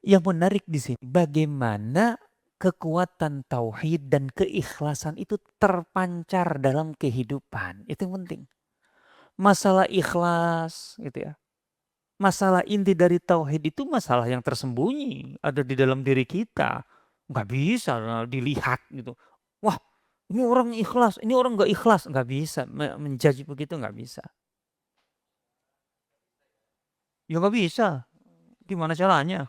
Yang menarik di sini bagaimana kekuatan tauhid dan keikhlasan itu terpancar dalam kehidupan. Itu yang penting. Masalah ikhlas gitu ya. Masalah inti dari tauhid itu masalah yang tersembunyi, ada di dalam diri kita. Nggak bisa dilihat gitu. Wah, ini orang ikhlas, ini orang nggak ikhlas. Nggak bisa, menjudge begitu nggak bisa. Ya nggak bisa. Gimana caranya?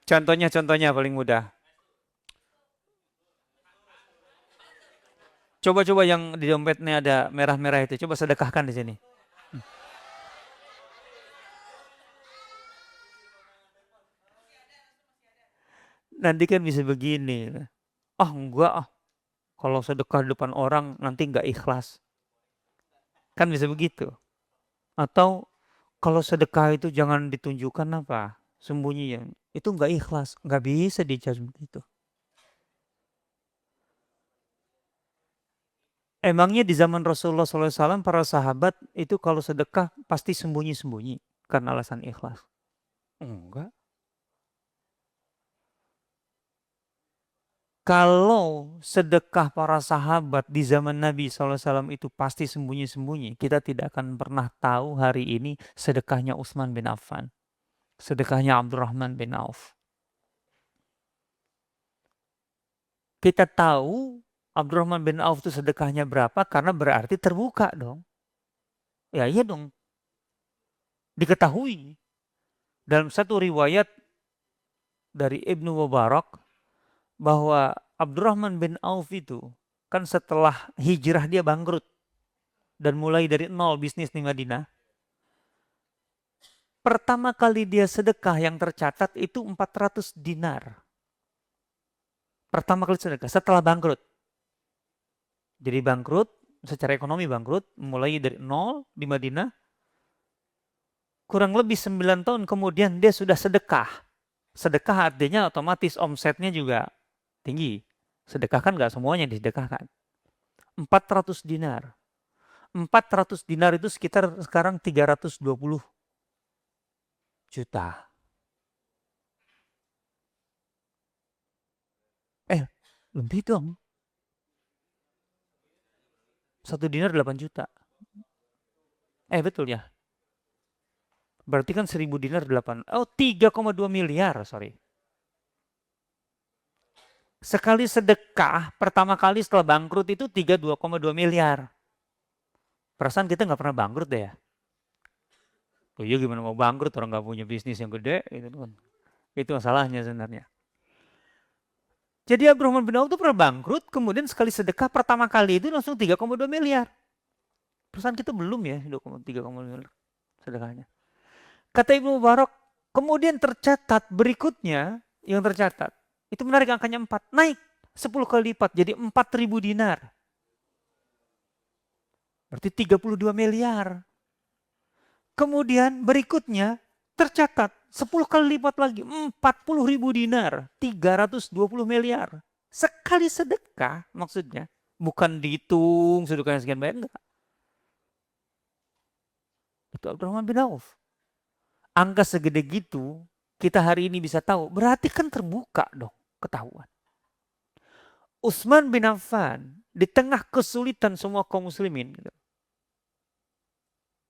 Contohnya paling mudah. Coba-coba yang di dompetnya ada merah-merah itu, coba sedekahkan di sini. Nanti kan bisa begini. Ah enggak ah, kalau sedekah di depan orang nanti nggak ikhlas. Kan bisa begitu. Atau kalau sedekah itu jangan ditunjukkan apa, sembunyian. Itu nggak ikhlas, nggak bisa dijudge begitu. Emangnya di zaman Rasulullah SAW para sahabat itu kalau sedekah pasti sembunyi-sembunyi karena alasan ikhlas? Enggak. Kalau sedekah para sahabat di zaman Nabi SAW itu pasti sembunyi-sembunyi, kita tidak akan pernah tahu hari ini sedekahnya Utsman bin Affan, sedekahnya Abdurrahman bin Auf. Kita tahu Abdurrahman bin Auf itu sedekahnya berapa karena berarti terbuka dong. Ya iya dong, diketahui. Dalam satu riwayat dari Ibnu Mubarak bahwa Abdurrahman bin Auf itu kan setelah hijrah dia bangkrut dan mulai dari nol bisnis di Madinah. Pertama kali dia sedekah yang tercatat itu 400 dinar. Pertama kali sedekah setelah bangkrut. Jadi bangkrut, secara ekonomi bangkrut, mulai dari nol di Madinah. Kurang lebih 9 tahun kemudian dia sudah sedekah. Sedekah artinya otomatis omsetnya juga tinggi. Sedekah kan nggak semuanya disedekahkan. 400 dinar. 400 dinar itu sekitar sekarang 320 juta. Eh, lebih dong. 1 dinar 8 juta. Betul ya. Berarti kan 1.000 dinar 8. Oh, 3,2 miliar, sorry. Sekali sedekah, pertama kali setelah bangkrut itu 32,2 miliar. Perasaan kita nggak pernah bangkrut deh ya. Oh iya gimana mau bangkrut orang nggak punya bisnis yang gede gitu kan. Itu masalahnya sebenarnya. Jadi Abdurrahman bin Auf itu pernah bangkrut, kemudian sekali sedekah pertama kali itu langsung 3,2 miliar. Perasaan kita belum ya 2,3 miliar sedekahnya. Kata Ibnu Mubarak, kemudian tercatat berikutnya yang tercatat. Itu menarik angkanya 4, naik 10 kali lipat jadi 4.000 dinar. Berarti 32 miliar. Kemudian berikutnya tercatat 10 kali lipat lagi 40.000 dinar, 320 miliar. Sekali sedekah maksudnya, bukan dihitung sedekahnya sekian banyak, enggak. Itu Abdurrahman bin Auf. Angka segede gitu, kita hari ini bisa tahu, berarti kan terbuka dong, ketahuan. Utsman bin Affan, di tengah kesulitan semua kaum muslimin, gitu.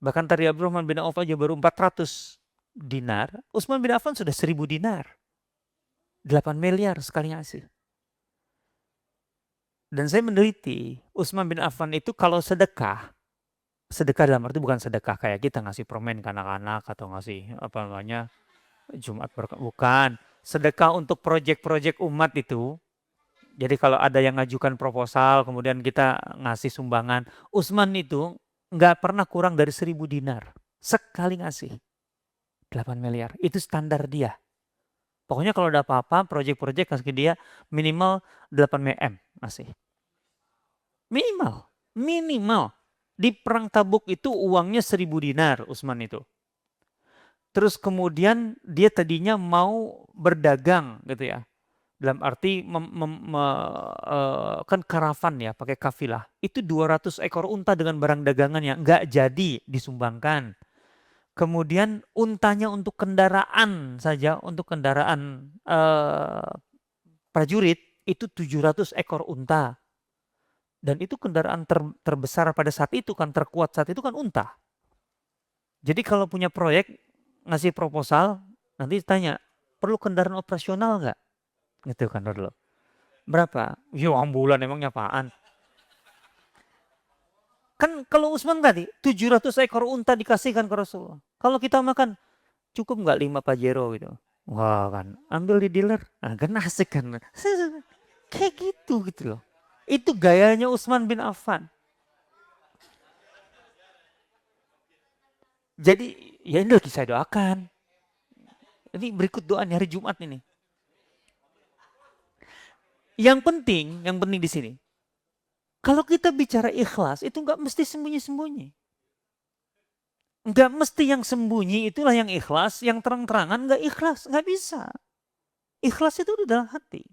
Bahkan tadi Abdurrahman bin Auf aja baru 400 dinar, Utsman bin Affan sudah 1.000 dinar. 8 miliar sekali ngasih. Dan saya meneliti, Utsman bin Affan itu kalau sedekah, sedekah dalam arti bukan sedekah kayak kita ngasih permen ke anak-anak atau ngasih apa namanya Jumat berkah, bukan. Sedekah untuk proyek-proyek umat itu. Jadi kalau ada yang ngajukan proposal, kemudian kita ngasih sumbangan, Utsman itu nggak pernah kurang dari 1.000 dinar. Sekali ngasih. 8 miliar. Itu standar dia. Pokoknya kalau ada apa-apa, proyek-proyek kasih dia minimal 8 M ngasih. Minimal. Minimal. Di perang Tabuk itu uangnya 1.000 dinar Utsman itu. Terus kemudian dia tadinya mau berdagang gitu ya. Dalam arti kan karavan ya, pakai kafilah. Itu 200 ekor unta dengan barang dagangannya nggak jadi disumbangkan. Kemudian untanya untuk kendaraan saja, untuk kendaraan prajurit itu 700 ekor unta. Dan itu kendaraan terbesar pada saat itu kan, terkuat saat itu kan unta. Jadi kalau punya proyek, ngasih proposal, nanti tanya, perlu kendaraan operasional nggak? Gitu kan dulu. Berapa? Ya ambulan emangnya apaan? Kan kalau Utsman tadi 700 ekor unta dikasihkan ke Rasulullah. Kalau kita makan cukup nggak 5 Pajero gitu. Wah kan, ambil di dealer. Nah, kan asik kan. Kayak gitu loh. Itu gayanya Utsman bin Affan. Jadi ya ini lagi saya doakan. Ini berikut doa hari Jumat ini. Yang penting di sini. Kalau kita bicara ikhlas itu nggak mesti sembunyi-sembunyi. Nggak mesti yang sembunyi itulah yang ikhlas, yang terang-terangan nggak ikhlas, nggak bisa. Ikhlas itu di dalam hati.